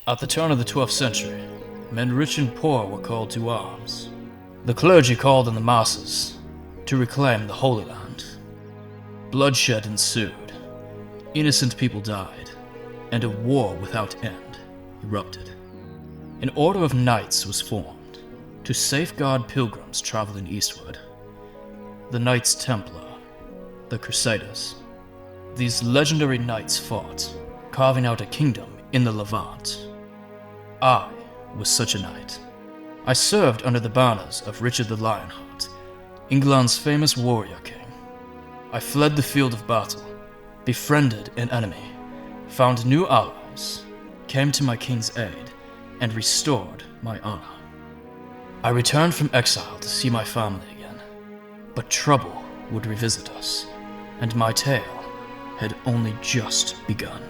At the turn of the 12th century, men rich and poor were called to arms. The clergy called on the masses to reclaim the Holy Land. Bloodshed ensued, innocent people died, and a war without end erupted. An order of knights was formed to safeguard pilgrims traveling eastward. The Knights Templar, the Crusaders. These legendary knights fought, carving out a kingdom in the Levant. I was such a knight. I served under the banners of Richard the Lionheart, England's famous warrior king. I fled the field of battle, befriended an enemy, found new allies, came to my king's aid, and restored my honor. I returned from exile to see my family again, but trouble would revisit us, and my tale had only just begun.